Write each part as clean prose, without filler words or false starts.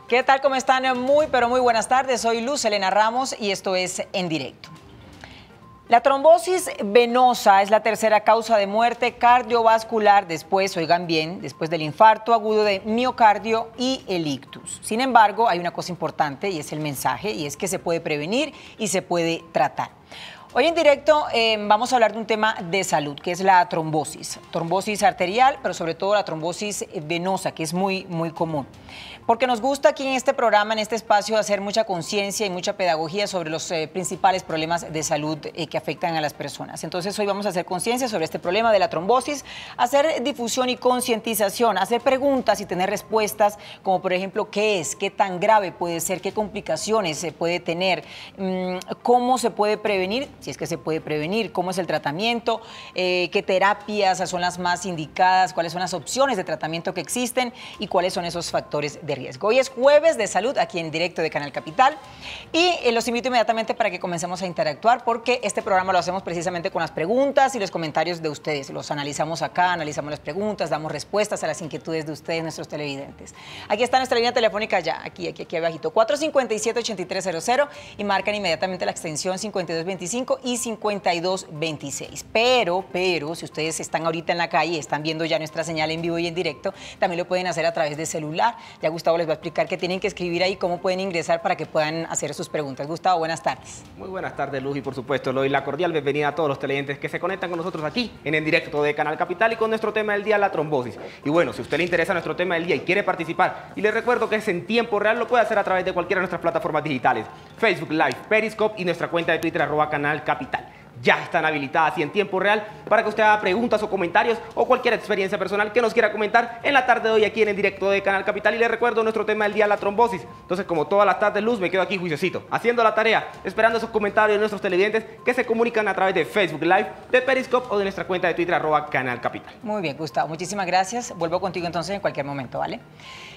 ¿Qué tal? ¿Cómo están? Muy, pero muy buenas tardes. Soy Luz Helena Ramos y esto es En Directo. La trombosis venosa es la tercera causa de muerte cardiovascular después, oigan bien, después del infarto agudo de miocardio y el ictus. Sin embargo, hay una cosa importante y es el mensaje, y es que se puede prevenir y se puede tratar. Hoy en directo vamos a hablar de un tema de salud, que es la trombosis arterial, pero sobre todo la trombosis venosa, que es muy común. Porque nos gusta aquí en este programa, en este espacio, hacer mucha conciencia y mucha pedagogía sobre los principales problemas de salud que afectan a las personas. Entonces hoy vamos a hacer conciencia sobre este problema de la trombosis, hacer difusión y concientización, hacer preguntas y tener respuestas, como por ejemplo, ¿qué es? ¿Qué tan grave puede ser? ¿Qué complicaciones se puede tener? ¿Cómo se puede prevenir? Si es que se puede prevenir, cómo es el tratamiento, qué terapias son las más indicadas, cuáles son las opciones de tratamiento que existen y cuáles son esos factores de riesgo. Hoy es jueves de salud aquí en directo de Canal Capital y los invito inmediatamente para que comencemos a interactuar, porque este programa lo hacemos precisamente con las preguntas y los comentarios de ustedes. Los analizamos acá, analizamos las preguntas, damos respuestas a las inquietudes de ustedes, nuestros televidentes. Aquí está nuestra línea telefónica ya, aquí abajito, 457-8300, y marcan inmediatamente la extensión 5225 y 5226. Pero, si ustedes están ahorita en la calle y están viendo ya nuestra señal en vivo y en directo, también lo pueden hacer a través de celular. Ya Gustavo les va a explicar qué tienen que escribir ahí, cómo pueden ingresar para que puedan hacer sus preguntas. Gustavo, buenas tardes. Muy buenas tardes, Luz, y por supuesto le doy la cordial bienvenida a todos los televidentes que se conectan con nosotros aquí en directo de Canal Capital y con nuestro tema del día, la trombosis. Y bueno, si a usted le interesa nuestro tema del día y quiere participar, y les recuerdo que es en tiempo real, lo puede hacer a través de cualquiera de nuestras plataformas digitales, Facebook Live, Periscope y nuestra cuenta de Twitter, @Canal Capital. Ya están habilitadas y en tiempo real para que usted haga preguntas o comentarios o cualquier experiencia personal que nos quiera comentar en la tarde de hoy aquí en directo de Canal Capital. Y les recuerdo nuestro tema del día, la trombosis. Entonces, como todas las tardes, Luz, me quedo aquí juiciosito, haciendo la tarea, esperando esos comentarios de nuestros televidentes que se comunican a través de Facebook Live, de Periscope o de nuestra cuenta de Twitter, @Canal Capital. Muy bien, Gustavo, muchísimas gracias. Vuelvo contigo entonces en cualquier momento, ¿vale?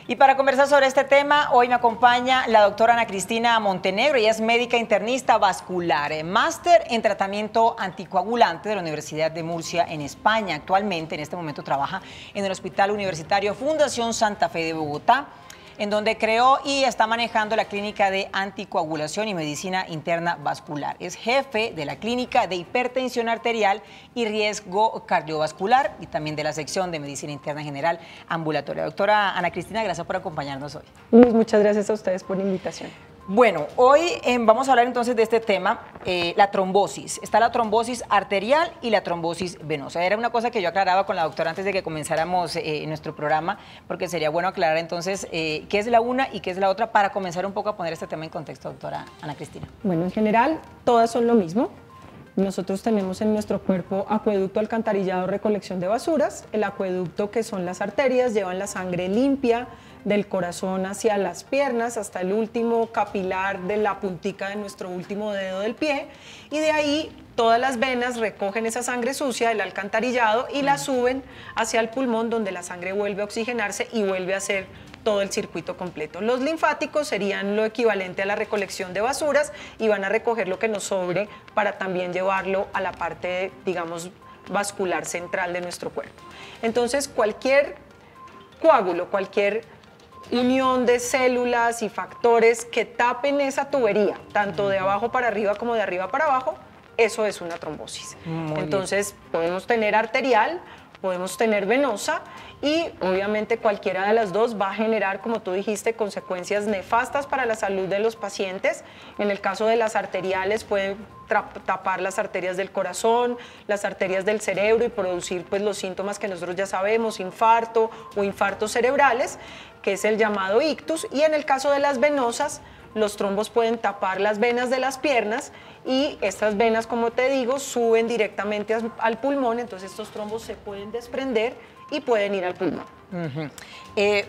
Y para conversar sobre este tema, hoy me acompaña la doctora Ana Cristina Montenegro. Ella es médica internista vascular, máster en tratamiento anticoagulante de la Universidad de Murcia en España. Actualmente, en este momento, trabaja en el Hospital Universitario Fundación Santa Fe de Bogotá, en donde creó y está manejando la clínica de anticoagulación y medicina interna vascular. Es jefe de la clínica de hipertensión arterial y riesgo cardiovascular y también de la sección de medicina interna general ambulatoria. Doctora Ana Cristina, gracias por acompañarnos hoy. Muchas gracias a ustedes por la invitación. Bueno, hoy vamos a hablar entonces de este tema, la trombosis. Está la trombosis arterial y la trombosis venosa. Era una cosa que yo aclaraba con la doctora antes de que comenzáramos nuestro programa, porque sería bueno aclarar entonces qué es la una y qué es la otra para comenzar un poco a poner este tema en contexto, doctora Ana Cristina. Bueno, en general, todas son lo mismo. Nosotros tenemos en nuestro cuerpo acueducto, alcantarillado, recolección de basuras. El acueducto, que son las arterias, llevan la sangre limpia del corazón hacia las piernas, hasta el último capilar de la puntica de nuestro último dedo del pie, y de ahí todas las venas recogen esa sangre sucia del alcantarillado y la suben hacia el pulmón, donde la sangre vuelve a oxigenarse y vuelve a hacer todo el circuito completo. Los linfáticos serían lo equivalente a la recolección de basuras y van a recoger lo que nos sobre para también llevarlo a la parte, digamos, vascular central de nuestro cuerpo. Entonces, cualquier coágulo, cualquier unión de células y factores que tapen esa tubería, tanto de abajo para arriba como de arriba para abajo, eso es una trombosis. Entonces, podemos tener arterial, podemos tener venosa, y obviamente cualquiera de las dos va a generar, como tú dijiste, consecuencias nefastas para la salud de los pacientes. En el caso de las arteriales, pueden tapar las arterias del corazón, las arterias del cerebro y producir pues los síntomas que nosotros ya sabemos, infarto o infartos cerebrales, que es el llamado ictus. Y en el caso de las venosas, los trombos pueden tapar las venas de las piernas y estas venas, como te digo, suben directamente al pulmón, entonces estos trombos se pueden desprender y pueden ir al pulmón.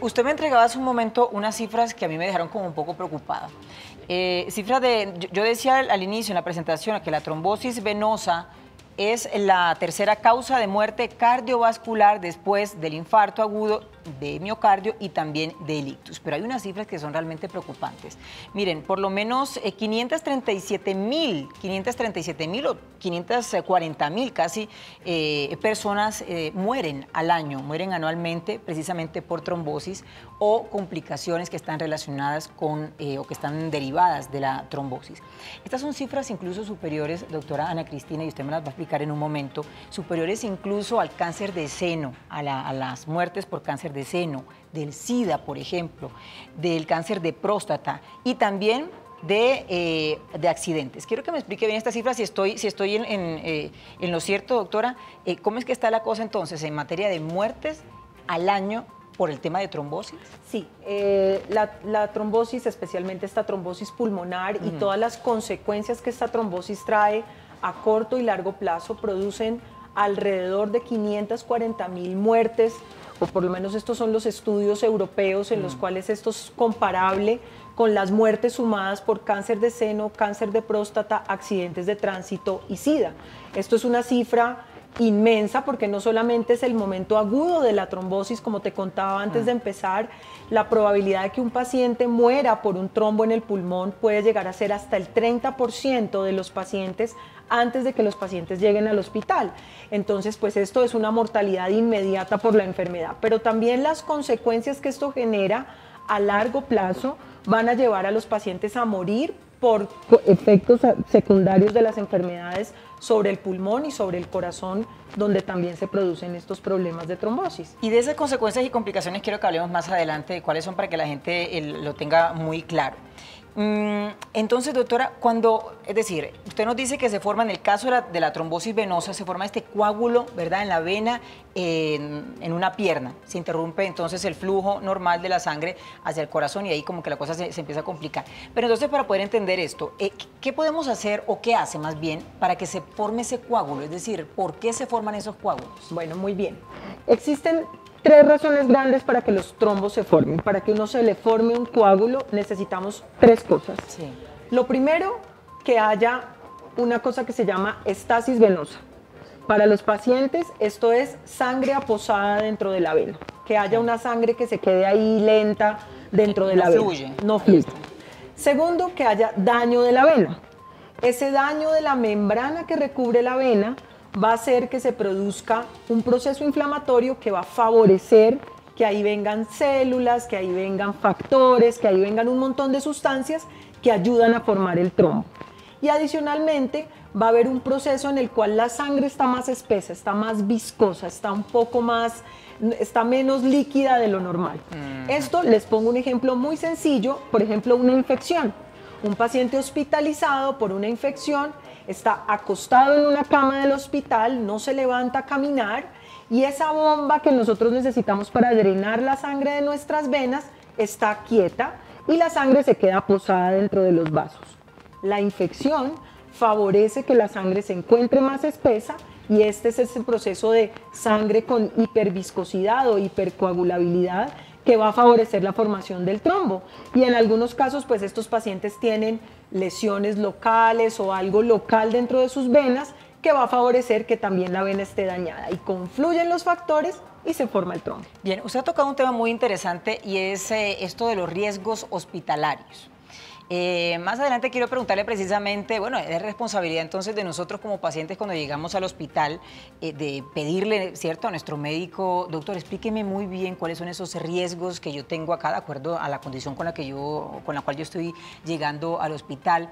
Usted me entregaba hace un momento unas cifras que a mí me dejaron como un poco preocupada. Cifras de, yo decía al inicio en la presentación que la trombosis venosa es la tercera causa de muerte cardiovascular después del infarto agudo de miocardio y también del ictus. Pero hay unas cifras que son realmente preocupantes. Miren, por lo menos 537.000 o 540.000 casi personas mueren al año, mueren anualmente precisamente por trombosis o complicaciones que están relacionadas con o que están derivadas de la trombosis. Estas son cifras incluso superiores, doctora Ana Cristina, y usted me las va a explicar en un momento, superiores incluso al cáncer de seno, a las muertes por cáncer de seno, del SIDA, por ejemplo, del cáncer de próstata y también de accidentes. Quiero que me explique bien esta cifra, si estoy en lo cierto, doctora. ¿Cómo es que está la cosa entonces en materia de muertes al año por el tema de trombosis? Sí, la trombosis, especialmente esta trombosis pulmonar y todas las consecuencias que esta trombosis trae a corto y largo plazo producen alrededor de 540.000 muertes, o por lo menos estos son los estudios europeos en los cuales esto es comparable con las muertes sumadas por cáncer de seno, cáncer de próstata, accidentes de tránsito y SIDA. Esto es una cifra inmensa porque no solamente es el momento agudo de la trombosis, como te contaba antes de empezar, la probabilidad de que un paciente muera por un trombo en el pulmón puede llegar a ser hasta el 30% de los pacientes antes de que los pacientes lleguen al hospital. Entonces, pues esto es una mortalidad inmediata por la enfermedad, pero también las consecuencias que esto genera a largo plazo van a llevar a los pacientes a morir por efectos secundarios de las enfermedades sobre el pulmón y sobre el corazón, donde también se producen estos problemas de trombosis. Y de esas consecuencias y complicaciones quiero que hablemos más adelante de cuáles son para que la gente lo tenga muy claro. Entonces, doctora, es decir, usted nos dice que se forma, en el caso de la trombosis venosa, se forma este coágulo, ¿verdad?, en la vena, en una pierna. Se interrumpe entonces el flujo normal de la sangre hacia el corazón y ahí como que la cosa se empieza a complicar. Pero entonces, para poder entender esto, ¿qué podemos hacer o qué hace más bien para que se forme ese coágulo? Es decir, ¿por qué se forman esos coágulos? Bueno, muy bien. Existen tres razones grandes para que los trombos se formen. Para que uno se le forme un coágulo necesitamos tres cosas. Sí. Lo primero, que haya una cosa que se llama estasis venosa. Para los pacientes esto es sangre aposada dentro de la vena, que haya una sangre que se quede ahí lenta dentro de la vena. No fluye. Segundo, que haya daño de la vena. Ese daño de la membrana que recubre la vena va a hacer que se produzca un proceso inflamatorio que va a favorecer que ahí vengan células, que ahí vengan factores, que ahí vengan un montón de sustancias que ayudan a formar el trombo. Y adicionalmente va a haber un proceso en el cual la sangre está más espesa, está más viscosa, está menos líquida de lo normal. Esto, les pongo un ejemplo muy sencillo, por ejemplo, una infección. Un paciente hospitalizado por una infección está acostado en una cama del hospital, no se levanta a caminar y esa bomba que nosotros necesitamos para drenar la sangre de nuestras venas está quieta y la sangre se queda posada dentro de los vasos. La infección favorece que la sangre se encuentre más espesa y este es ese proceso de sangre con hiperviscosidad o hipercoagulabilidad que va a favorecer la formación del trombo. Y en algunos casos, pues estos pacientes tienen lesiones locales o algo local dentro de sus venas que va a favorecer que también la vena esté dañada. Y confluyen los factores y se forma el trombo. Bien, usted ha tocado un tema muy interesante y es esto de los riesgos hospitalarios. Más adelante quiero preguntarle precisamente, bueno, es responsabilidad entonces de nosotros como pacientes cuando llegamos al hospital de pedirle, ¿cierto?, a nuestro médico, doctor, explíqueme muy bien cuáles son esos riesgos que yo tengo acá de acuerdo a la condición con la cual yo estoy llegando al hospital.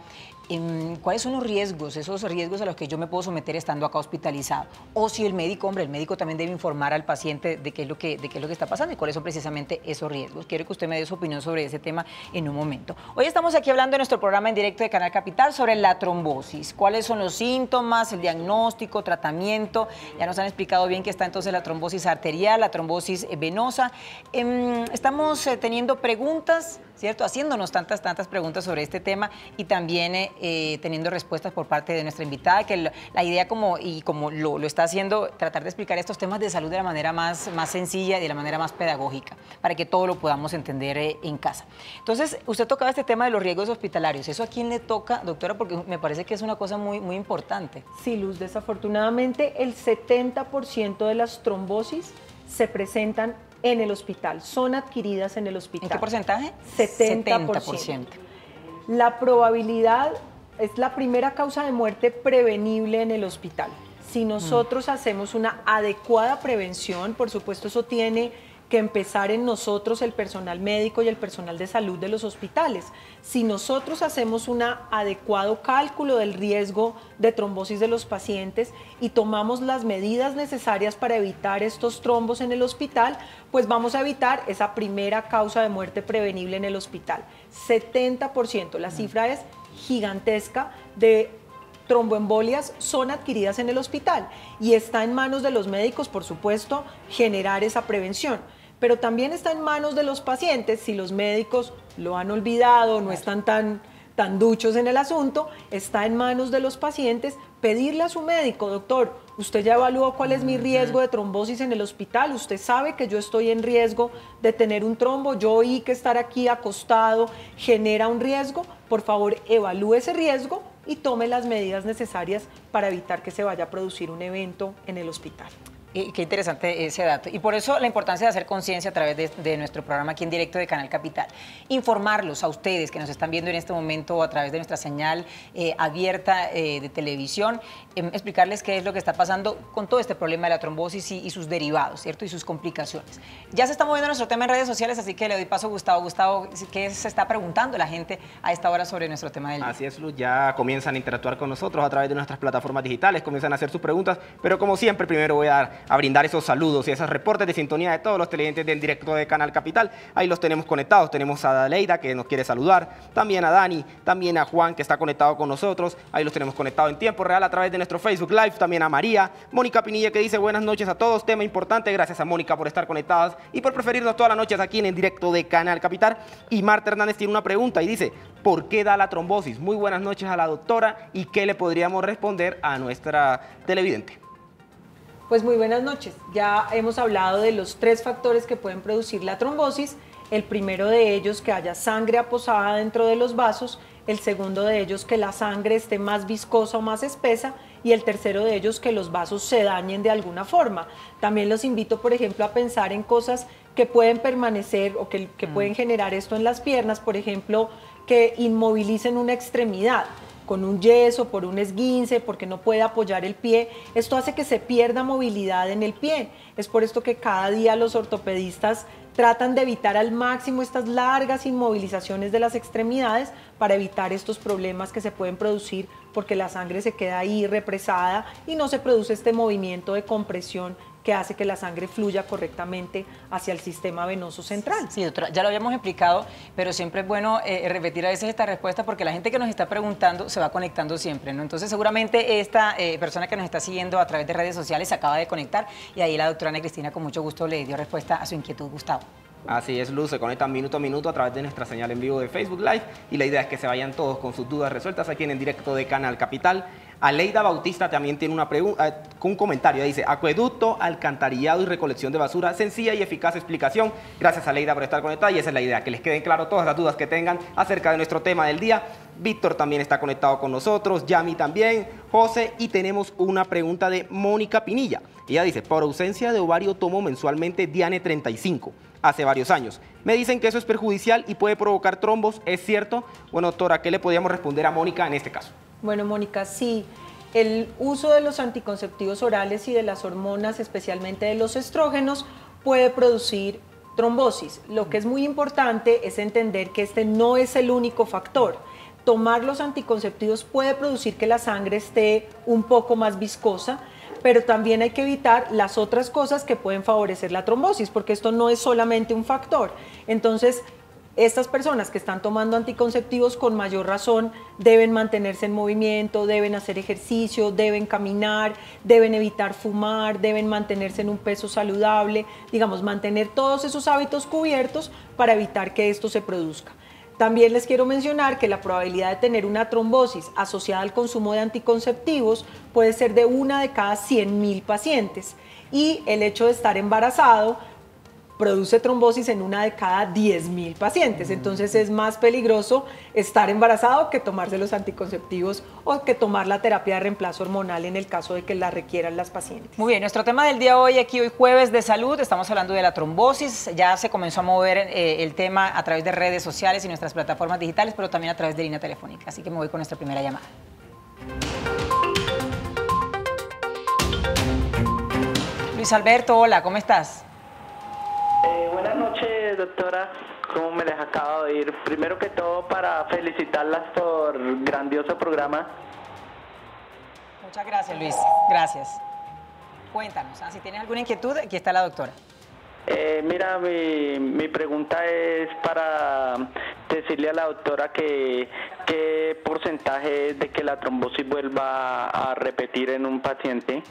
¿Cuáles son los riesgos, esos riesgos a los que yo me puedo someter estando acá hospitalizado? O si el médico, hombre, el médico también debe informar al paciente de qué es lo que está pasando y cuáles son precisamente esos riesgos. Quiero que usted me dé su opinión sobre ese tema en un momento. Hoy estamos aquí hablando en nuestro programa en directo de Canal Capital sobre la trombosis. ¿Cuáles son los síntomas, el diagnóstico, tratamiento? Ya nos han explicado bien que está entonces la trombosis arterial, la trombosis venosa. Estamos teniendo preguntas, ¿cierto? Haciéndonos tantas preguntas sobre este tema y también teniendo respuestas por parte de nuestra invitada, que la idea como lo está haciendo, tratar de explicar estos temas de salud de la manera más sencilla y de la manera más pedagógica, para que todo lo podamos entender en casa. Entonces, usted tocaba este tema de los riesgos hospitalarios. ¿Eso a quién le toca, doctora? Porque me parece que es una cosa muy, muy importante. Sí, Luz, desafortunadamente el 70% de las trombosis se presentan en el hospital, son adquiridas en el hospital. ¿En qué porcentaje? 70%. La probabilidad es la primera causa de muerte prevenible en el hospital. Si nosotros hacemos una adecuada prevención, por supuesto eso tiene que empezar en nosotros, el personal médico y el personal de salud de los hospitales. Si nosotros hacemos un adecuado cálculo del riesgo de trombosis de los pacientes y tomamos las medidas necesarias para evitar estos trombos en el hospital, pues vamos a evitar esa primera causa de muerte prevenible en el hospital. 70%, la cifra es gigantesca de tromboembolias son adquiridas en el hospital y está en manos de los médicos, por supuesto, generar esa prevención. Pero también está en manos de los pacientes, si los médicos lo han olvidado, no están tan duchos en el asunto, está en manos de los pacientes pedirle a su médico: doctor, usted ya evaluó cuál es mi riesgo de trombosis en el hospital, usted sabe que yo estoy en riesgo de tener un trombo, yo oí que estar aquí acostado genera un riesgo, por favor evalúe ese riesgo y tome las medidas necesarias para evitar que se vaya a producir un evento en el hospital. Y qué interesante ese dato. Y por eso la importancia de hacer conciencia a través de nuestro programa aquí en directo de Canal Capital. Informarlos a ustedes que nos están viendo en este momento a través de nuestra señal abierta de televisión, explicarles qué es lo que está pasando con todo este problema de la trombosis y sus derivados, ¿cierto? Y sus complicaciones. Ya se está moviendo nuestro tema en redes sociales, así que le doy paso a Gustavo. Gustavo, ¿qué se está preguntando la gente a esta hora sobre nuestro tema del día? Así es, Luz, ya comienzan a interactuar con nosotros a través de nuestras plataformas digitales, comienzan a hacer sus preguntas, pero como siempre, primero voy a brindar esos saludos y esos reportes de sintonía de todos los televidentes del directo de Canal Capital. Ahí los tenemos conectados. Tenemos a Daleida, que nos quiere saludar, también a Dani, también a Juan, que está conectado con nosotros. Ahí los tenemos conectados en tiempo real a través de nuestro Facebook Live. También a María, Mónica Pinilla, que dice buenas noches a todos, tema importante. Gracias a Mónica por estar conectadas y por preferirnos todas las noches aquí en el directo de Canal Capital. Y Marta Hernández tiene una pregunta y dice: ¿por qué da la trombosis? Muy buenas noches a la doctora, y qué le podríamos responder a nuestra televidente. Pues muy buenas noches. Ya hemos hablado de los 3 factores que pueden producir la trombosis. El primero de ellos, que haya sangre aposada dentro de los vasos. El segundo de ellos, que la sangre esté más viscosa o más espesa. Y el tercero de ellos, que los vasos se dañen de alguna forma. También los invito, por ejemplo, a pensar en cosas que pueden permanecer o que pueden generar esto en las piernas. Por ejemplo, que inmovilicen una extremidad con un yeso, por un esguince, porque no puede apoyar el pie. Esto hace que se pierda movilidad en el pie. Es por esto que cada día los ortopedistas tratan de evitar al máximo estas largas inmovilizaciones de las extremidades para evitar estos problemas que se pueden producir porque la sangre se queda ahí represada y no se produce este movimiento de compresión que hace que la sangre fluya correctamente hacia el sistema venoso central. Sí, doctora, ya lo habíamos explicado, pero siempre es bueno repetir a veces esta respuesta porque la gente que nos está preguntando se va conectando siempre, ¿no? Entonces seguramente esta persona que nos está siguiendo a través de redes sociales se acaba de conectar y ahí la doctora Ana Cristina con mucho gusto le dio respuesta a su inquietud, Gustavo. Así es, Luz, se conectan minuto a minuto a través de nuestra señal en vivo de Facebook Live y la idea es que se vayan todos con sus dudas resueltas aquí en el directo de Canal Capital. Aleida Bautista también tiene una pregunta, un comentario, dice: acueducto, alcantarillado y recolección de basura, sencilla y eficaz explicación. Gracias, Aleida, por estar conectada y esa es la idea, que les queden claro todas las dudas que tengan acerca de nuestro tema del día. Víctor también está conectado con nosotros, Yami también, José, y tenemos una pregunta de Mónica Pinilla. Ella dice: por ausencia de ovario tomo mensualmente Diane 35. Hace varios años. Me dicen que eso es perjudicial y puede provocar trombos, ¿es cierto? Bueno, doctora, ¿qué le podríamos responder a Mónica en este caso? Bueno, Mónica, sí. El uso de los anticonceptivos orales y de las hormonas, especialmente de los estrógenos, puede producir trombosis. Lo que es muy importante es entender que este no es el único factor. Tomar los anticonceptivos puede producir que la sangre esté un poco más viscosa, pero también hay que evitar las otras cosas que pueden favorecer la trombosis, porque esto no es solamente un factor. Entonces, estas personas que están tomando anticonceptivos con mayor razón deben mantenerse en movimiento, deben hacer ejercicio, deben caminar, deben evitar fumar, deben mantenerse en un peso saludable, digamos, mantener todos esos hábitos cubiertos para evitar que esto se produzca. También les quiero mencionar que la probabilidad de tener una trombosis asociada al consumo de anticonceptivos puede ser de 1 de cada 100.000 pacientes, y el hecho de estar embarazado produce trombosis en 1 de cada 10.000 pacientes. Entonces es más peligroso estar embarazado que tomarse los anticonceptivos o que tomar la terapia de reemplazo hormonal en el caso de que la requieran las pacientes. Muy bien, nuestro tema del día hoy jueves de salud, estamos hablando de la trombosis. Ya se comenzó a mover el tema a través de redes sociales y nuestras plataformas digitales, pero también a través de línea telefónica. Así que me voy con nuestra primera llamada. Luis Alberto, hola, ¿cómo estás? Buenas noches, doctora. ¿Cómo me les acabo de ir? Primero que todo, para felicitarlas por grandioso programa. Muchas gracias, Luis. Gracias. Cuéntanos, si tienes alguna inquietud, aquí está la doctora. Mira, mi pregunta es para decirle a la doctora que qué porcentaje es de que la trombosis vuelva a repetir en un paciente.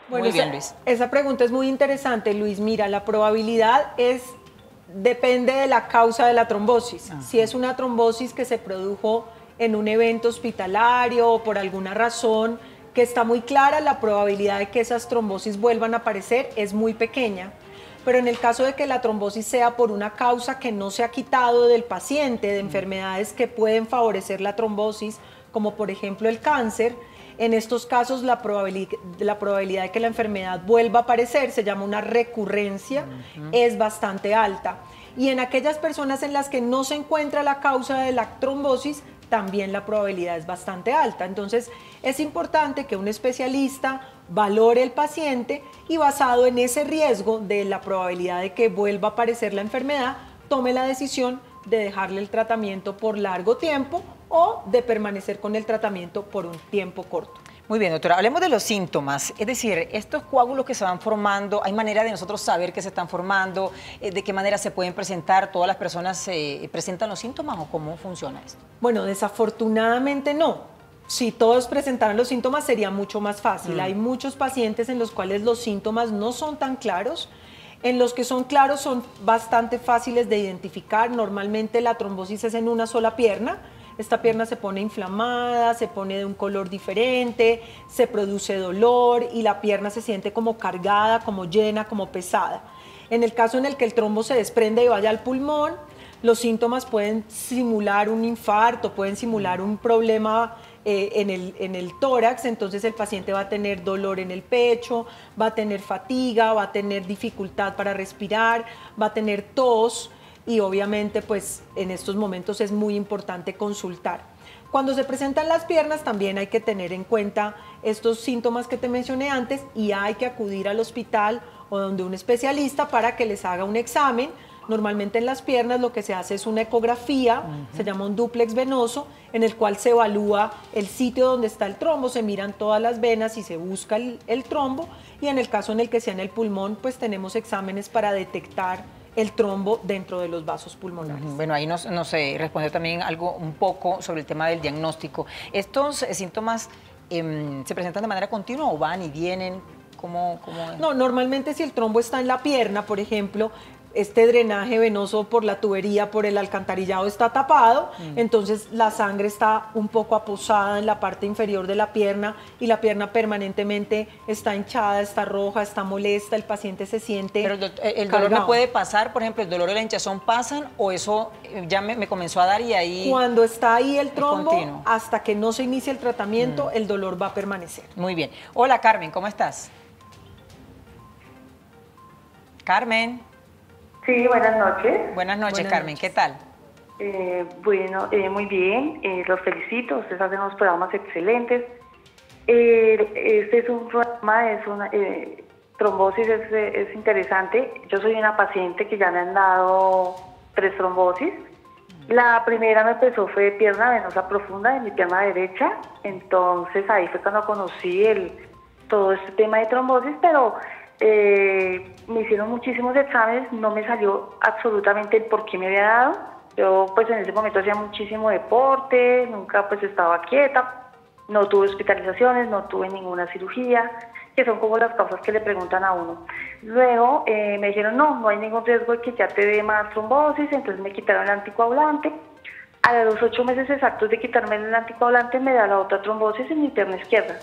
Bueno, muy bien, Luis. Esa pregunta es muy interesante, Luis. Mira, la probabilidad depende de la causa de la trombosis. Ajá. Si es una trombosis que se produjo en un evento hospitalario o por alguna razón que está muy clara, la probabilidad de que esas trombosis vuelvan a aparecer es muy pequeña. Pero en el caso de que la trombosis sea por una causa que no se ha quitado del paciente, de enfermedades que pueden favorecer la trombosis, como por ejemplo el cáncer, en estos casos la probabilidad de que la enfermedad vuelva a aparecer, se llama una recurrencia, es bastante alta. Y en aquellas personas en las que no se encuentra la causa de la trombosis, también la probabilidad es bastante alta. Entonces es importante que un especialista valore el paciente y, basado en ese riesgo de la probabilidad de que vuelva a aparecer la enfermedad, tome la decisión de dejarle el tratamiento por largo tiempo o de permanecer con el tratamiento por un tiempo corto. Muy bien, doctora, hablemos de los síntomas. Es decir, estos coágulos que se van formando, ¿hay manera de nosotros saber que se están formando? ¿De qué manera se pueden presentar? ¿Todas las personas presentan los síntomas o cómo funciona esto? Bueno, desafortunadamente no. Si todos presentaran los síntomas sería mucho más fácil. Hay muchos pacientes en los cuales los síntomas no son tan claros. En los que son claros son bastante fáciles de identificar. Normalmente la trombosis es en una sola pierna. Esta pierna se pone inflamada, se pone de un color diferente, se produce dolor y la pierna se siente como cargada, como llena, como pesada. En el caso en el que el trombo se desprende y vaya al pulmón, los síntomas pueden simular un infarto, pueden simular un problema en el tórax. Entonces el paciente va a tener dolor en el pecho, va a tener fatiga, va a tener dificultad para respirar, va a tener tos. Y obviamente pues en estos momentos es muy importante consultar. Cuando se presentan las piernas también hay que tener en cuenta estos síntomas que te mencioné antes y hay que acudir al hospital o donde un especialista para que les haga un examen. Normalmente en las piernas lo que se hace es una ecografía, se llama un dúplex venoso, en el cual se evalúa el sitio donde está el trombo, se miran todas las venas y se busca el trombo, y en el caso en el que sea en el pulmón, pues tenemos exámenes para detectar el trombo dentro de los vasos pulmonares. Bueno, ahí nos respondió también algo un poco sobre el tema del diagnóstico. ¿Estos síntomas se presentan de manera continua o van y vienen? ¿Cómo es? No, normalmente si el trombo está en la pierna, por ejemplo, este drenaje venoso por la tubería, por el alcantarillado está tapado, entonces la sangre está un poco aposada en la parte inferior de la pierna y la pierna permanentemente está hinchada, está roja, está molesta, el paciente se siente Pero el dolor me puede pasar, por ejemplo, el dolor y la hinchazón pasan, o eso ya me comenzó a dar y ahí... Cuando está ahí el trombo, hasta que no se inicie el tratamiento, el dolor va a permanecer. Muy bien. Hola, Carmen, ¿cómo estás? Carmen. Sí, buenas noches. Buenas noches, Carmen. ¿Qué tal? Muy bien. Los felicito. Ustedes hacen unos programas excelentes. Este es un programa, trombosis es interesante. Yo soy una paciente que ya me han dado 3 trombosis. La primera me empezó fue pierna venosa profunda de mi pierna derecha. Entonces ahí fue cuando conocí todo este tema de trombosis, pero... me hicieron muchísimos exámenes, no me salió absolutamente el por qué me había dado. Yo pues en ese momento hacía muchísimo deporte, nunca pues estaba quieta, no tuve hospitalizaciones, no tuve ninguna cirugía. que son como las causas que le preguntan a uno. Luego me dijeron, no hay ningún riesgo de que ya te dé más trombosis, entonces me quitaron el anticoagulante. A los 8 meses exactos de quitarme el anticoagulante me da la otra trombosis en mi pierna izquierda.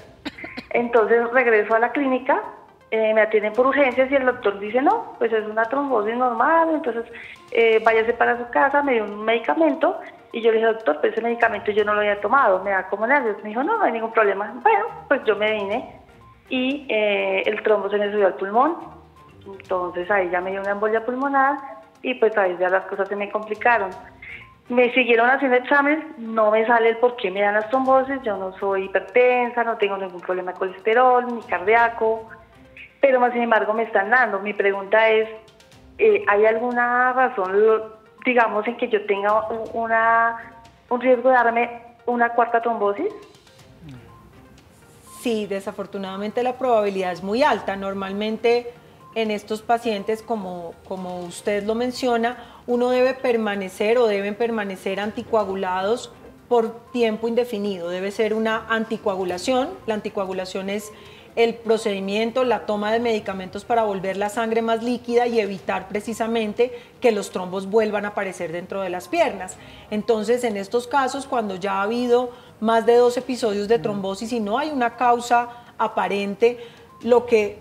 Entonces regreso a la clínica, me atienden por urgencias y el doctor dice, no, pues es una trombosis normal, entonces váyase para su casa, me dio un medicamento y yo le dije, doctor, pues ese medicamento yo no lo había tomado, me da como nervios. Me dijo, no hay ningún problema. Bueno, pues yo me vine y el trombo se me subió al pulmón, entonces ahí ya me dio una embolia pulmonar y pues ahí ya las cosas se me complicaron. Me siguieron haciendo exámenes, no me sale el por qué me dan las trombosis, yo no soy hipertensa, no tengo ningún problema de colesterol, ni cardíaco, pero más sin embargo me están dando. Mi pregunta es, ¿hay alguna razón, digamos, en que yo tenga un riesgo de darme una cuarta trombosis? Sí, desafortunadamente la probabilidad es muy alta. Normalmente en estos pacientes, como usted lo menciona, uno debe permanecer o deben permanecer anticoagulados por tiempo indefinido. Debe ser una anticoagulación. La anticoagulación es el procedimiento, la toma de medicamentos para volver la sangre más líquida y evitar precisamente que los trombos vuelvan a aparecer dentro de las piernas. Entonces, en estos casos, cuando ya ha habido más de 2 episodios de trombosis y no hay una causa aparente, lo que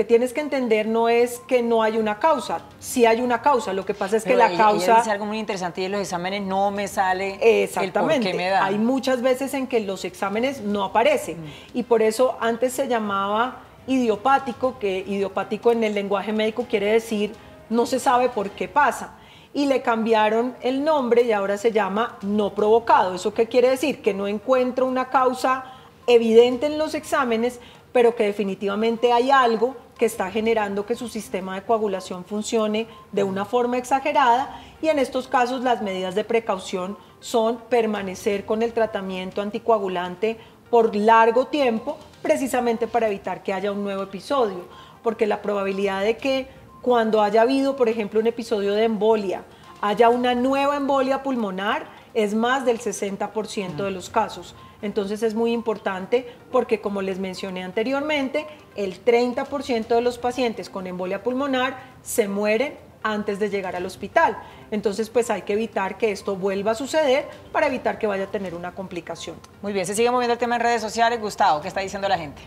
tienes que entender no es que no hay una causa, sí hay una causa, lo que pasa es que la causa... Ella dice algo muy interesante y en los exámenes no me sale exactamente, el por qué me da. Hay muchas veces en que los exámenes no aparecen y por eso antes se llamaba idiopático, que idiopático en el lenguaje médico quiere decir no se sabe por qué pasa. Y le cambiaron el nombre y ahora se llama no provocado. ¿Eso qué quiere decir? Que no encuentro una causa evidente en los exámenes, pero que definitivamente hay algo que está generando que su sistema de coagulación funcione de una forma exagerada y en estos casos las medidas de precaución son permanecer con el tratamiento anticoagulante por largo tiempo, precisamente para evitar que haya un nuevo episodio, porque la probabilidad de que cuando haya habido, por ejemplo, un episodio de embolia, haya una nueva embolia pulmonar es más del 60% de los casos. Entonces es muy importante porque, como les mencioné anteriormente, el 30% de los pacientes con embolia pulmonar se mueren antes de llegar al hospital. Entonces, pues hay que evitar que esto vuelva a suceder para evitar que vaya a tener una complicación. Muy bien, se sigue moviendo el tema en redes sociales. Gustavo, ¿qué está diciendo la gente?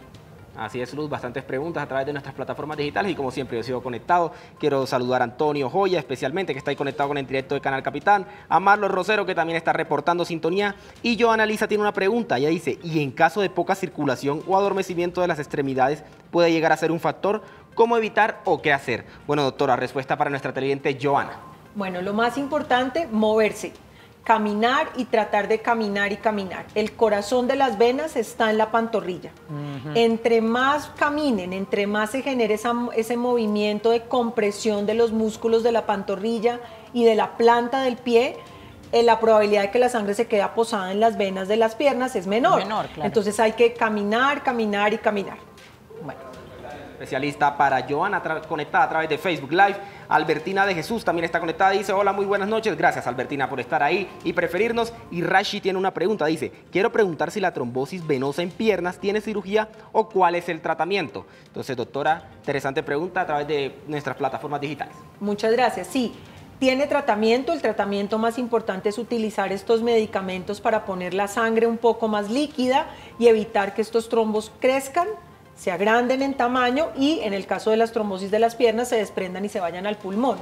Así es, Luz, bastantes preguntas a través de nuestras plataformas digitales y como siempre yo sigo conectado. Quiero saludar a Antonio Joya especialmente, que está ahí conectado con el directo de Canal Capital, a Marlos Rosero, que también está reportando sintonía, y Joana Lisa tiene una pregunta. Ella dice, ¿y en caso de poca circulación o adormecimiento de las extremidades puede llegar a ser un factor? ¿Cómo evitar o qué hacer? Bueno, doctora, respuesta para nuestra televidente Joana. Bueno, lo más importante, moverse. Caminar y tratar de caminar y caminar. El corazón de las venas está en la pantorrilla. Entre más caminen, entre más se genere ese movimiento de compresión de los músculos de la pantorrilla y de la planta del pie, la probabilidad de que la sangre se quede posada en las venas de las piernas es menor. Claro. Entonces hay que caminar, caminar y caminar. Bueno. Especialista para Joana, conectada a través de Facebook Live. Albertina de Jesús también está conectada, dice, hola, muy buenas noches, gracias Albertina por estar ahí y preferirnos. Y Rashi tiene una pregunta, dice, quiero preguntar si la trombosis venosa en piernas tiene cirugía o cuál es el tratamiento. Entonces, doctora, interesante pregunta a través de nuestras plataformas digitales. Muchas gracias, sí. Tiene tratamiento, el tratamiento más importante es utilizar estos medicamentos para poner la sangre un poco más líquida y evitar que estos trombos crezcan, se agranden en tamaño y en el caso de las trombosis de las piernas se desprendan y se vayan al pulmón.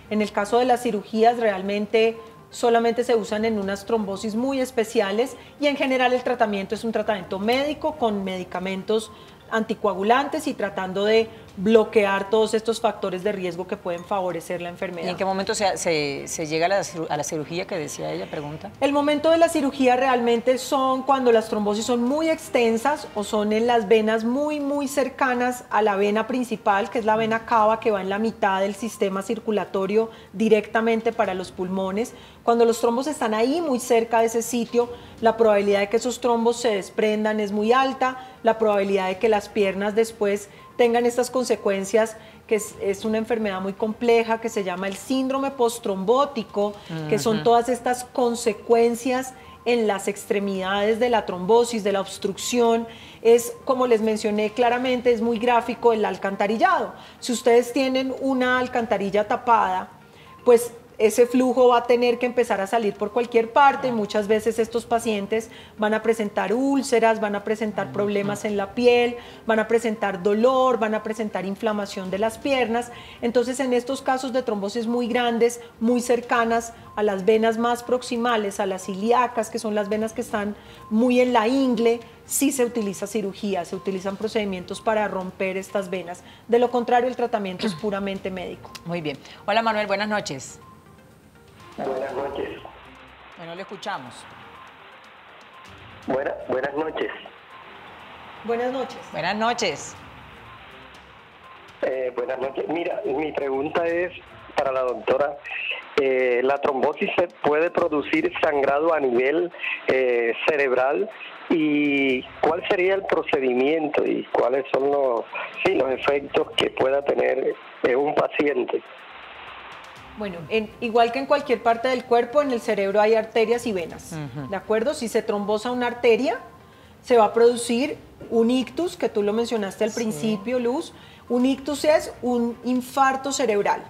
En el caso de las cirugías realmente solamente se usan en unas trombosis muy especiales y en general el tratamiento es un tratamiento médico con medicamentos anticoagulantes y tratando de bloquear todos estos factores de riesgo que pueden favorecer la enfermedad. ¿Y en qué momento se llega a la cirugía que decía ella? Pregunta. El momento de la cirugía realmente son cuando las trombosis son muy extensas o son en las venas muy cercanas a la vena principal, que es la vena cava, que va en la mitad del sistema circulatorio directamente para los pulmones. Cuando los trombos están ahí muy cerca de ese sitio, la probabilidad de que esos trombos se desprendan es muy alta, la probabilidad de que las piernas después tengan estas consecuencias, que es una enfermedad muy compleja que se llama el síndrome postrombótico, que son todas estas consecuencias en las extremidades de la trombosis, de la obstrucción. Es, como les mencioné claramente, es muy gráfico el alcantarillado. Si ustedes tienen una alcantarilla tapada, pues ese flujo va a tener que empezar a salir por cualquier parte y muchas veces estos pacientes van a presentar úlceras, van a presentar problemas en la piel, van a presentar dolor, van a presentar inflamación de las piernas. Entonces, en estos casos de trombosis muy grandes, muy cercanas a las venas más proximales, a las ilíacas, que son las venas que están muy en la ingle, sí se utiliza cirugía, se utilizan procedimientos para romper estas venas. De lo contrario, el tratamiento es puramente médico. Muy bien. Hola Manuel, buenas noches. Buenas noches. Bueno, le escuchamos. Buenas noches. Buenas noches. Buenas noches. Buenas noches. Mira, mi pregunta es para la doctora. ¿La trombosis se puede producir sangrado a nivel cerebral? ¿Y cuál sería el procedimiento y cuáles son los efectos que pueda tener un paciente? Bueno, igual que en cualquier parte del cuerpo, en el cerebro hay arterias y venas, ¿de acuerdo? Si se trombosa una arteria, se va a producir un ictus, que tú lo mencionaste al principio, Luz. Un ictus es un infarto cerebral.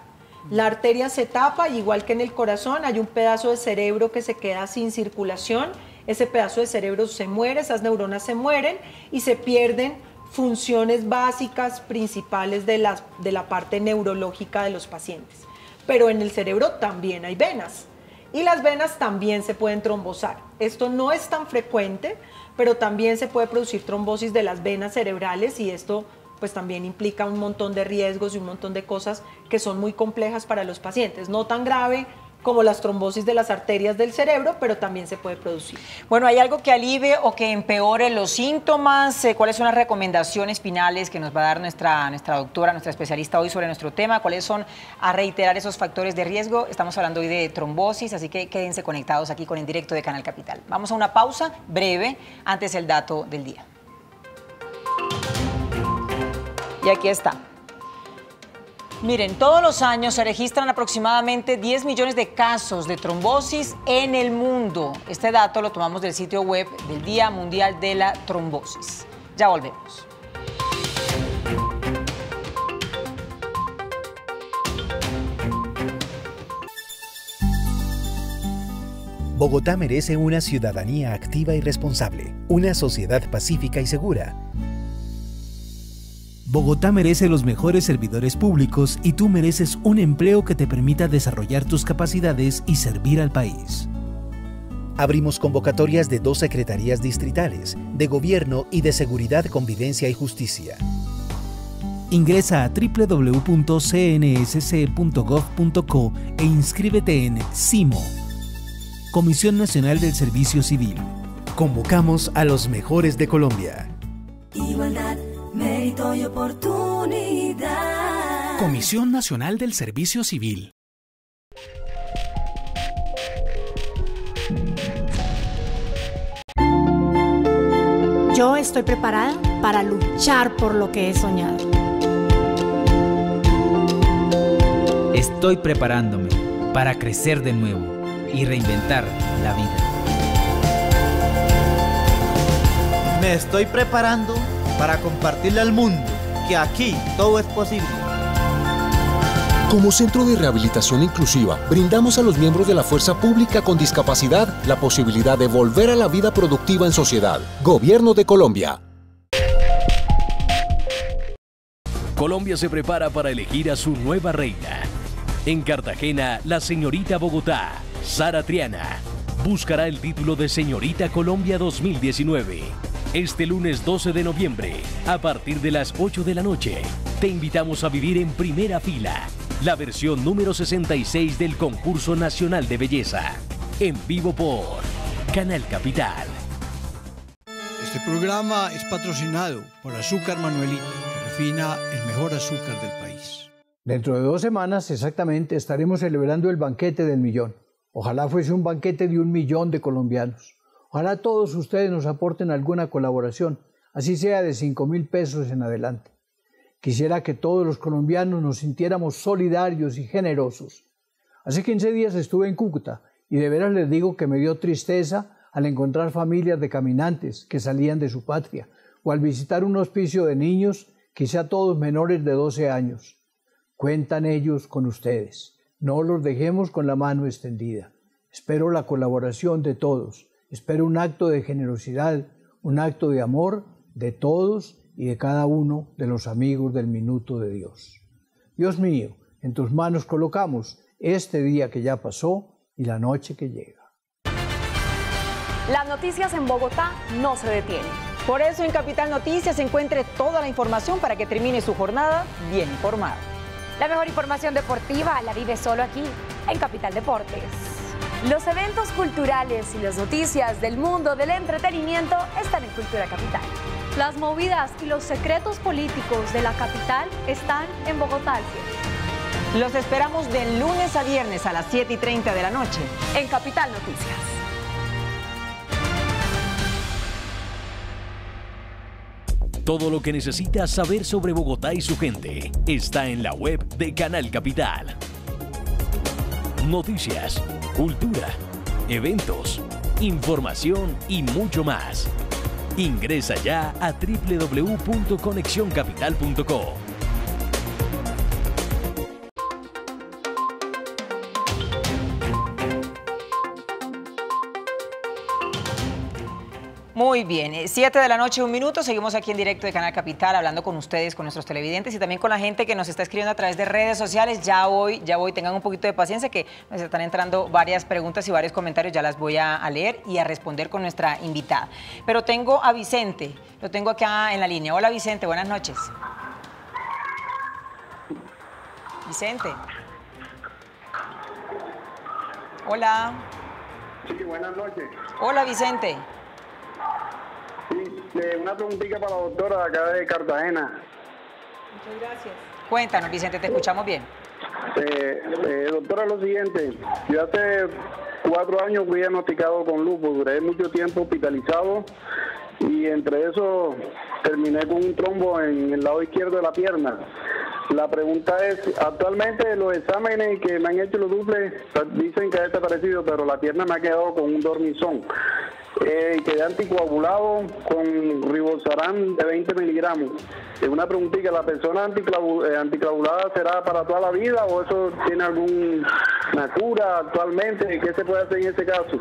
La arteria se tapa, y igual que en el corazón, hay un pedazo de cerebro que se queda sin circulación. Ese pedazo de cerebro se muere, esas neuronas se mueren y se pierden funciones básicas, principales de la parte neurológica de los pacientes. Pero en el cerebro también hay venas y las venas también se pueden trombosar. Esto no es tan frecuente, pero también se puede producir trombosis de las venas cerebrales y esto pues también implica un montón de riesgos y un montón de cosas que son muy complejas para los pacientes. No tan grave como las trombosis de las arterias del cerebro, pero también se puede producir. Bueno, ¿hay algo que alivie o que empeore los síntomas? ¿Cuáles son las recomendaciones finales que nos va a dar nuestra doctora, nuestra especialista hoy sobre nuestro tema? ¿Cuáles son, a reiterar, esos factores de riesgo? Estamos hablando hoy de trombosis, así que quédense conectados aquí con En Directo de Canal Capital. Vamos a una pausa breve, antes el dato del día. Y aquí está. Miren, todos los años se registran aproximadamente 10 millones de casos de trombosis en el mundo. Este dato lo tomamos del sitio web del Día Mundial de la Trombosis. Ya volvemos. Bogotá merece una ciudadanía activa y responsable, una sociedad pacífica y segura. Bogotá merece los mejores servidores públicos y tú mereces un empleo que te permita desarrollar tus capacidades y servir al país. Abrimos convocatorias de 2 secretarías distritales, de Gobierno y de Seguridad, Convivencia y Justicia. Ingresa a www.cnsc.gov.co e inscríbete en CIMO, Comisión Nacional del Servicio Civil. Convocamos a los mejores de Colombia. Igualdad, mérito y oportunidad. Comisión Nacional del Servicio Civil. Yo estoy preparada para luchar por lo que he soñado. Estoy preparándome para crecer de nuevo y reinventar la vida. Me estoy preparando para compartirle al mundo que aquí todo es posible. Como Centro de Rehabilitación Inclusiva, brindamos a los miembros de la fuerza pública con discapacidad la posibilidad de volver a la vida productiva en sociedad. Gobierno de Colombia. Colombia se prepara para elegir a su nueva reina. En Cartagena, la señorita Bogotá, Sara Triana, buscará el título de Señorita Colombia 2019. Este lunes 12 de noviembre, a partir de las 8 de la noche, te invitamos a vivir en primera fila la versión número 66 del Concurso Nacional de Belleza, en vivo por Canal Capital. Este programa es patrocinado por Azúcar Manuelita, que refina el mejor azúcar del país. Dentro de 2 semanas exactamente estaremos celebrando el banquete del millón. Ojalá fuese un banquete de 1 millón de colombianos. Ojalá todos ustedes nos aporten alguna colaboración, así sea de 5.000 pesos en adelante. Quisiera que todos los colombianos nos sintiéramos solidarios y generosos. Hace 15 días estuve en Cúcuta y de veras les digo que me dio tristeza al encontrar familias de caminantes que salían de su patria, o al visitar un hospicio de niños, quizá todos menores de 12 años. Cuentan ellos con ustedes. No los dejemos con la mano extendida. Espero la colaboración de todos. Espero un acto de generosidad, un acto de amor de todos y de cada uno de los amigos del Minuto de Dios. Dios mío, en tus manos colocamos este día que ya pasó y la noche que llega. Las noticias en Bogotá no se detienen. Por eso en Capital Noticias encuentre toda la información para que termine su jornada bien informado. La mejor información deportiva la vive solo aquí, en Capital Deportes. Los eventos culturales y las noticias del mundo del entretenimiento están en Cultura Capital. Las movidas y los secretos políticos de la capital están en Bogotá al 100. Los esperamos de lunes a viernes a las 7:30 de la noche en Capital Noticias. Todo lo que necesitas saber sobre Bogotá y su gente está en la web de Canal Capital. Noticias, cultura, eventos, información y mucho más. Ingresa ya a www.conexioncapital.co. Muy bien, 7 de la noche, 1 minuto, seguimos aquí en directo de Canal Capital hablando con ustedes, con nuestros televidentes y también con la gente que nos está escribiendo a través de redes sociales. Ya voy, tengan un poquito de paciencia que nos están entrando varias preguntas y varios comentarios, ya las voy a leer y a responder con nuestra invitada. Pero tengo a Vicente, lo tengo acá en la línea. Hola Vicente, buenas noches. Vicente. Hola. Sí, buenas noches. Hola Vicente. Sí, una preguntita para la doctora de acá de Cartagena. Muchas gracias. Cuéntanos, Vicente, te escuchamos bien. Doctora, lo siguiente, yo hace 4 años fui diagnosticado con lupus, duré mucho tiempo hospitalizado y entre eso terminé con un trombo en el lado izquierdo de la pierna. La pregunta es, actualmente los exámenes que me han hecho los duples dicen que ha desaparecido, pero la pierna me ha quedado con un dormizón. Quedé anticoagulado con Ribosaran de 20 miligramos. Una preguntita, ¿la persona anticoagulada será para toda la vida o eso tiene alguna cura actualmente? ¿Qué se puede hacer en ese caso?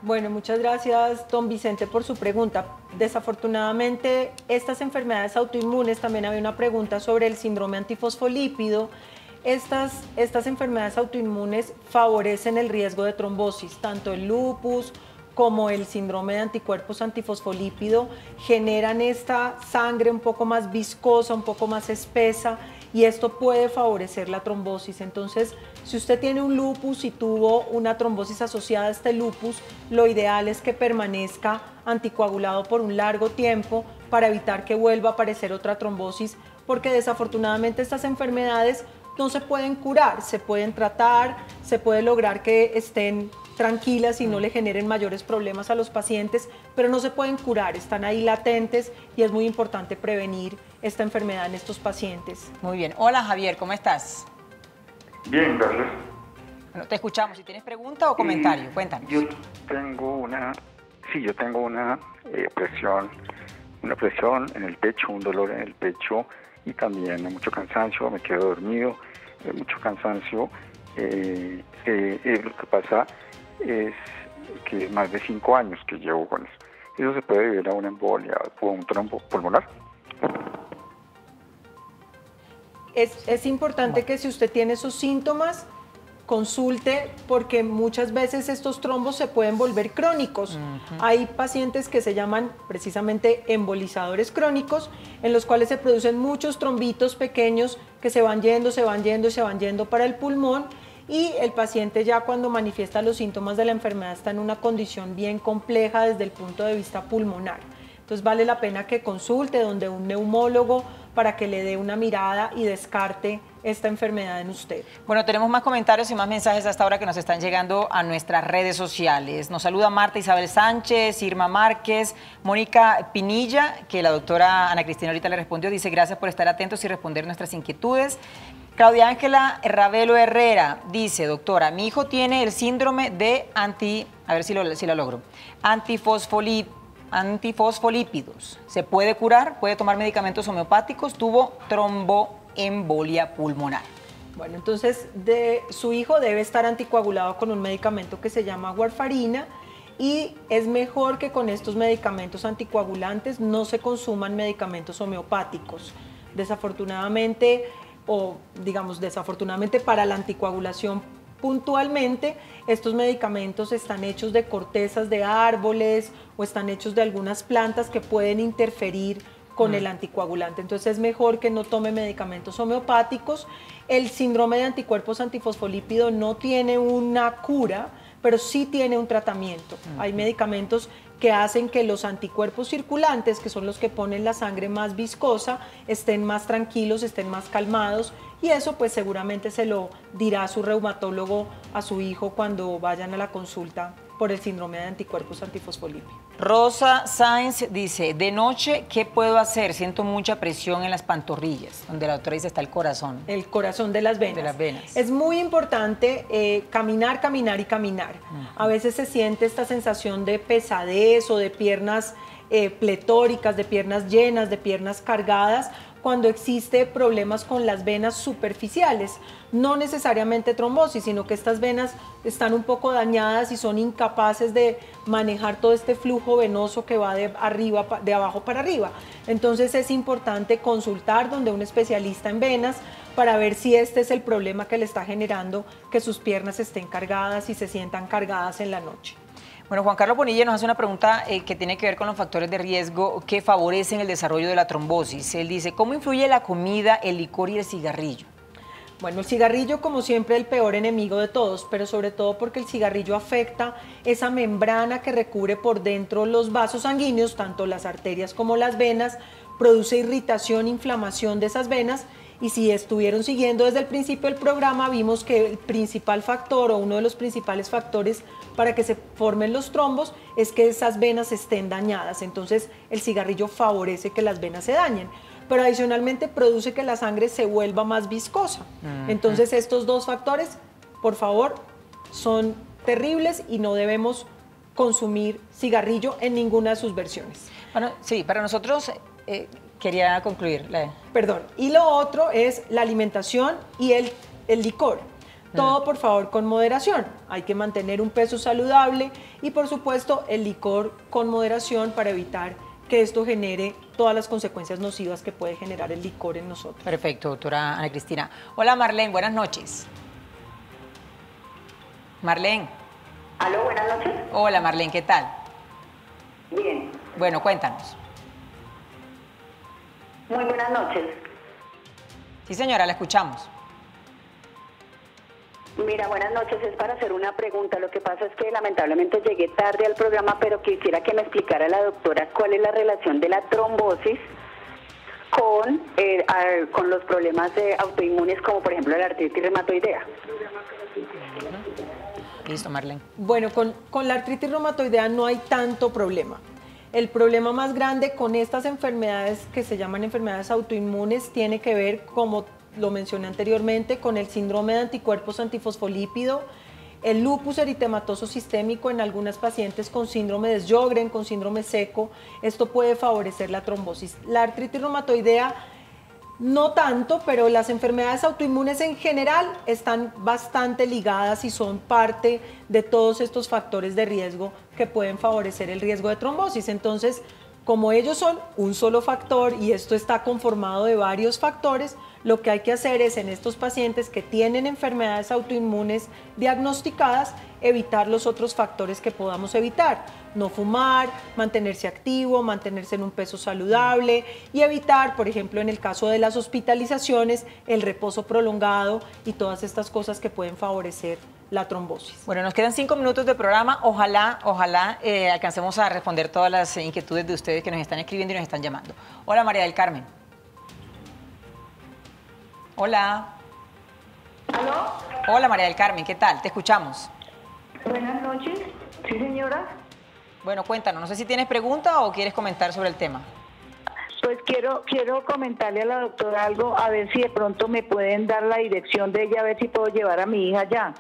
Bueno, muchas gracias, don Vicente, por su pregunta. Desafortunadamente, estas enfermedades autoinmunes, también había una pregunta sobre el síndrome antifosfolípido. Estas enfermedades autoinmunes favorecen el riesgo de trombosis, tanto el lupus como el síndrome de anticuerpos antifosfolípido generan esta sangre un poco más viscosa, un poco más espesa, y esto puede favorecer la trombosis. Entonces, si usted tiene un lupus y tuvo una trombosis asociada a este lupus, lo ideal es que permanezca anticoagulado por un largo tiempo para evitar que vuelva a aparecer otra trombosis, porque desafortunadamente estas enfermedades no se pueden curar, se pueden tratar, se puede lograr que estén tranquilas y no le generen mayores problemas a los pacientes, pero no se pueden curar, están ahí latentes y es muy importante prevenir esta enfermedad en estos pacientes. Muy bien. Hola Javier, ¿cómo estás? Bien, gracias. Bueno, te escuchamos. Si tienes pregunta o comentario, cuéntanos. Yo tengo una presión en el pecho, un dolor en el pecho y también mucho cansancio, me quedo dormido, mucho cansancio. Lo que pasa es que más de 5 años que llevo con eso. ¿Eso se puede deber a una embolia o a un trombo pulmonar? Es importante que si usted tiene esos síntomas, consulte, porque muchas veces estos trombos se pueden volver crónicos. Hay pacientes que se llaman precisamente embolizadores crónicos, en los cuales se producen muchos trombitos pequeños que se van yendo para el pulmón, y el paciente ya cuando manifiesta los síntomas de la enfermedad está en una condición bien compleja desde el punto de vista pulmonar. Entonces vale la pena que consulte donde un neumólogo para que le dé una mirada y descarte esta enfermedad en usted. Bueno, tenemos más comentarios y más mensajes hasta ahora que nos están llegando a nuestras redes sociales. Nos saluda Marta Isabel Sánchez, Irma Márquez, Mónica Pinilla, que la doctora Ana Cristina ahorita le respondió, dice gracias por estar atentos y responder nuestras inquietudes. Claudia Ángela Ravelo Herrera dice, doctora, mi hijo tiene el síndrome de antifosfolípidos. ¿Se puede curar? ¿Puede tomar medicamentos homeopáticos? Tuvo tromboembolia pulmonar. Bueno, entonces su hijo debe estar anticoagulado con un medicamento que se llama warfarina y es mejor que con estos medicamentos anticoagulantes no se consuman medicamentos homeopáticos. Desafortunadamente, desafortunadamente para la anticoagulación puntualmente, estos medicamentos están hechos de cortezas de árboles o están hechos de algunas plantas que pueden interferir con el anticoagulante. Entonces es mejor que no tome medicamentos homeopáticos. El síndrome de anticuerpos antifosfolípido no tiene una cura, pero sí tiene un tratamiento. Hay medicamentos que hacen que los anticuerpos circulantes, que son los que ponen la sangre más viscosa, estén más tranquilos, estén más calmados, y eso pues seguramente se lo dirá su reumatólogo a su hijo cuando vayan a la consulta por el síndrome de anticuerpos antifosfolípidos. Rosa Sáenz dice, de noche, ¿qué puedo hacer? Siento mucha presión en las pantorrillas, donde la doctora dice está el corazón. El corazón de las venas. De las venas. Es muy importante caminar, caminar y caminar. A veces se siente esta sensación de pesadez o de piernas pletóricas, de piernas llenas, de piernas cargadas, cuando existe problemas con las venas superficiales, no necesariamente trombosis, sino que estas venas están un poco dañadas y son incapaces de manejar todo este flujo venoso que va de abajo para arriba. Entonces es importante consultar donde un especialista en venas para ver si este es el problema que le está generando que sus piernas estén cargadas y se sientan cargadas en la noche. Bueno, Juan Carlos Bonilla nos hace una pregunta que tiene que ver con los factores de riesgo que favorecen el desarrollo de la trombosis. Él dice, ¿cómo influye la comida, el licor y el cigarrillo? Bueno, el cigarrillo, como siempre, el peor enemigo de todos, pero sobre todo porque el cigarrillo afecta esa membrana que recubre por dentro los vasos sanguíneos, tanto las arterias como las venas, produce irritación, inflamación de esas venas. Y si estuvieron siguiendo desde el principio del programa, vimos que el principal factor o uno de los principales factores para que se formen los trombos es que esas venas estén dañadas. Entonces el cigarrillo favorece que las venas se dañen, pero adicionalmente produce que la sangre se vuelva más viscosa. Entonces estos dos factores, por favor, son terribles y no debemos consumir cigarrillo en ninguna de sus versiones. Bueno, sí, para nosotros... Quería concluir. Perdón. Y lo otro es la alimentación y el licor. Todo, por favor, con moderación. Hay que mantener un peso saludable y, por supuesto, el licor con moderación para evitar que esto genere todas las consecuencias nocivas que puede generar el licor en nosotros. Perfecto, doctora Ana Cristina. Hola, Marlene, buenas noches. Marlene. Aló, buenas noches. Hola, Marlene, ¿qué tal? Bien. Bueno, cuéntanos. Muy buenas noches. Sí, señora, la escuchamos. Mira, buenas noches, es para hacer una pregunta. Lo que pasa es que lamentablemente llegué tarde al programa, pero quisiera que me explicara la doctora cuál es la relación de la trombosis con los problemas autoinmunes, como por ejemplo la artritis reumatoidea. Listo, Marlene. Bueno, con la artritis reumatoidea no hay tanto problema. El problema más grande con estas enfermedades que se llaman enfermedades autoinmunes tiene que ver, como lo mencioné anteriormente, con el síndrome de anticuerpos antifosfolípido, el lupus eritematoso sistémico en algunas pacientes con síndrome de Sjögren, con síndrome seco. Esto puede favorecer la trombosis. La artritis reumatoidea no tanto, pero las enfermedades autoinmunes en general están bastante ligadas y son parte de todos estos factores de riesgo que pueden favorecer el riesgo de trombosis. Entonces, como ellos son un solo factor y esto está conformado de varios factores, lo que hay que hacer es en estos pacientes que tienen enfermedades autoinmunes diagnosticadas, evitar los otros factores que podamos evitar. No fumar, mantenerse activo, mantenerse en un peso saludable y evitar, por ejemplo, en el caso de las hospitalizaciones, el reposo prolongado y todas estas cosas que pueden favorecer la trombosis. Bueno, nos quedan 5 minutos de programa. Ojalá alcancemos a responder todas las inquietudes de ustedes que nos están escribiendo y nos están llamando. Hola, María del Carmen. Hola. ¿Aló? Hola, María del Carmen, ¿qué tal? Te escuchamos. Buenas noches. Sí, señora. Bueno, cuéntanos, no sé si tienes pregunta o quieres comentar sobre el tema. Pues quiero comentarle a la doctora algo, a ver si de pronto me pueden dar la dirección de ella, a ver si puedo llevar a mi hija allá.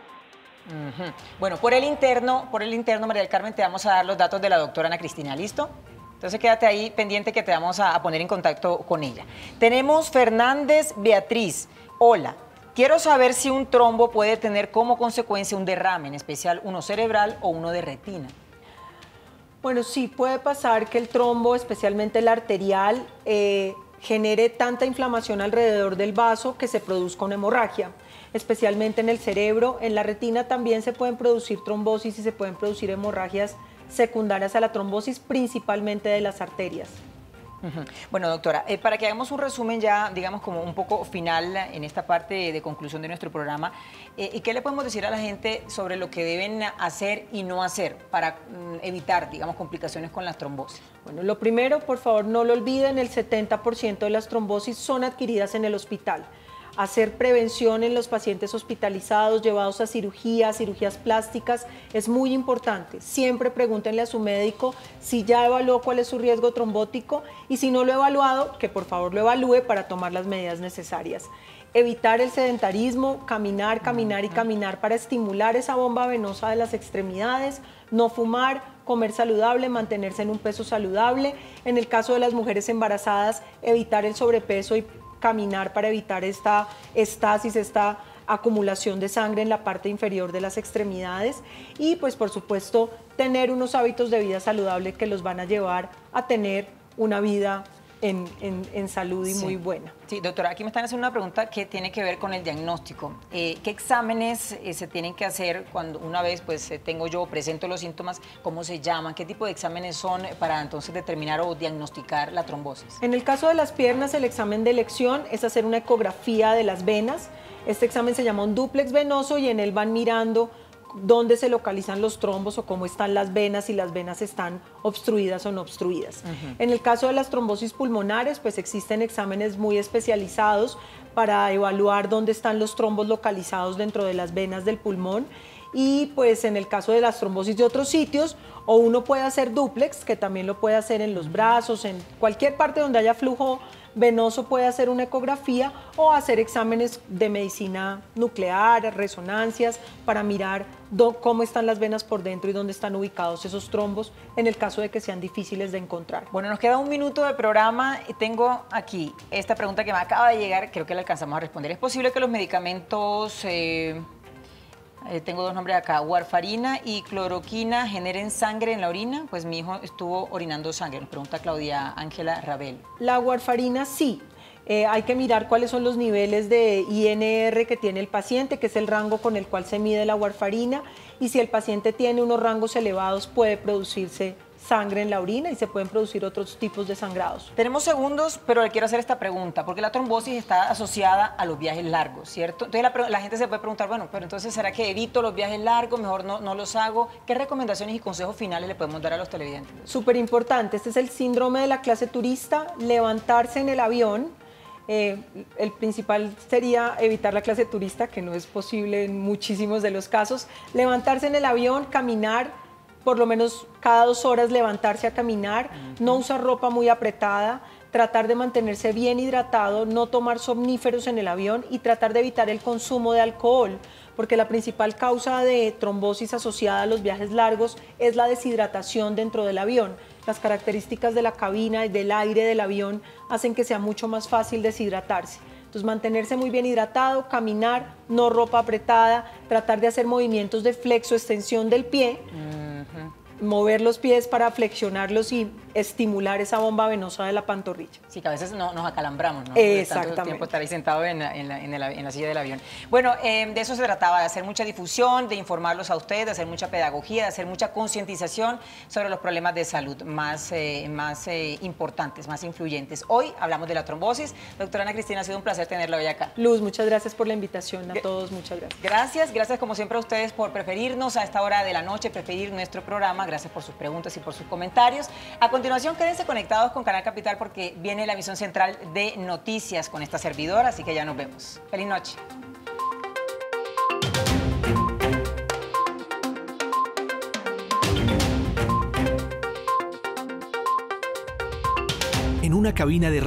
Bueno, por el interno, María del Carmen, te vamos a dar los datos de la doctora Ana Cristina, ¿listo? Entonces quédate ahí pendiente que te vamos a poner en contacto con ella. Tenemos Fernández Beatriz. Hola, quiero saber si un trombo puede tener como consecuencia un derrame, en especial uno cerebral o uno de retina. Bueno, sí puede pasar que el trombo, especialmente el arterial, genere tanta inflamación alrededor del vaso que se produzca una hemorragia, especialmente en el cerebro. En la retina también se pueden producir trombosis y se pueden producir hemorragias secundarias a la trombosis, principalmente de las arterias. Bueno, doctora, para que hagamos un resumen ya, digamos, como un poco final en esta parte de conclusión de nuestro programa, ¿qué le podemos decir a la gente sobre lo que deben hacer y no hacer para evitar, digamos, complicaciones con las trombosis? Bueno, lo primero, por favor, no lo olviden, el 70% de las trombosis son adquiridas en el hospital. Hacer prevención en los pacientes hospitalizados, llevados a cirugías plásticas, es muy importante. Siempre pregúntenle a su médico si ya evaluó cuál es su riesgo trombótico y si no lo ha evaluado, que por favor lo evalúe para tomar las medidas necesarias. Evitar el sedentarismo, caminar para estimular esa bomba venosa de las extremidades, no fumar, comer saludable, mantenerse en un peso saludable. En el caso de las mujeres embarazadas, evitar el sobrepeso y caminar para evitar esta estasis, esta acumulación de sangre en la parte inferior de las extremidades y pues por supuesto tener unos hábitos de vida saludable que los van a llevar a tener una vida en salud y muy buena. Sí, doctora, aquí me están haciendo una pregunta que tiene que ver con el diagnóstico. ¿Qué exámenes se tienen que hacer cuando una vez pues presento los síntomas? ¿Cómo se llaman? ¿Qué tipo de exámenes son para entonces determinar o diagnosticar la trombosis? En el caso de las piernas, el examen de elección es hacer una ecografía de las venas. Este examen se llama un dúplex venoso y en él van mirando dónde se localizan los trombos o cómo están las venas, si las venas están obstruidas o no obstruidas. En el caso de las trombosis pulmonares, pues existen exámenes muy especializados para evaluar dónde están los trombos localizados dentro de las venas del pulmón y pues en el caso de las trombosis de otros sitios, o uno puede hacer dúplex, que también lo puede hacer en los brazos, en cualquier parte donde haya flujo venoso puede hacer una ecografía o hacer exámenes de medicina nuclear, resonancias, para mirar cómo están las venas por dentro y dónde están ubicados esos trombos en el caso de que sean difíciles de encontrar. Bueno, nos queda un minuto de programa y tengo aquí esta pregunta que me acaba de llegar, creo que la alcanzamos a responder. ¿Es posible que los medicamentos... tengo dos nombres acá, warfarina y cloroquina, generen sangre en la orina? Pues mi hijo estuvo orinando sangre, nos pregunta Claudia Ángela Rabel. La warfarina sí, hay que mirar cuáles son los niveles de INR que tiene el paciente, que es el rango con el cual se mide la warfarina, y si el paciente tiene unos rangos elevados puede producirse sangre en la orina y se pueden producir otros tipos de sangrados. Tenemos segundos, pero le quiero hacer esta pregunta, porque la trombosis está asociada a los viajes largos, ¿cierto? Entonces la gente se puede preguntar, bueno, pero entonces ¿será que evito los viajes largos? Mejor no los hago. ¿Qué recomendaciones y consejos finales le podemos dar a los televidentes? Súper importante, este es el síndrome de la clase turista, levantarse en el avión. El principal sería evitar la clase turista, que no es posible en muchísimos de los casos. Levantarse en el avión, caminar, por lo menos cada 2 horas levantarse a caminar, no usar ropa muy apretada, tratar de mantenerse bien hidratado, no tomar somníferos en el avión y tratar de evitar el consumo de alcohol, porque la principal causa de trombosis asociada a los viajes largos es la deshidratación dentro del avión. Las características de la cabina y del aire del avión hacen que sea mucho más fácil deshidratarse. Entonces, mantenerse muy bien hidratado, caminar, no ropa apretada, tratar de hacer movimientos de flexo, extensión del pie, mover los pies para flexionarlos y estimular esa bomba venosa de la pantorrilla. Sí, que a veces nos acalambramos, ¿no? Exactamente. Tanto tiempo estar ahí sentado en la silla del avión. Bueno, de eso se trataba, de hacer mucha difusión, de informarlos a ustedes, de hacer mucha pedagogía, de hacer mucha concientización sobre los problemas de salud más importantes, más influyentes. Hoy hablamos de la trombosis. Doctora Ana Cristina, ha sido un placer tenerla hoy acá. Luz, muchas gracias por la invitación, a todos, muchas gracias. Gracias como siempre a ustedes por preferirnos a esta hora de la noche, preferir nuestro programa. Gracias por sus preguntas y por sus comentarios. A continuación, continuación, quédense conectados con Canal Capital porque viene la emisión central de noticias con esta servidora, así que ya nos vemos. Feliz noche. En una cabina de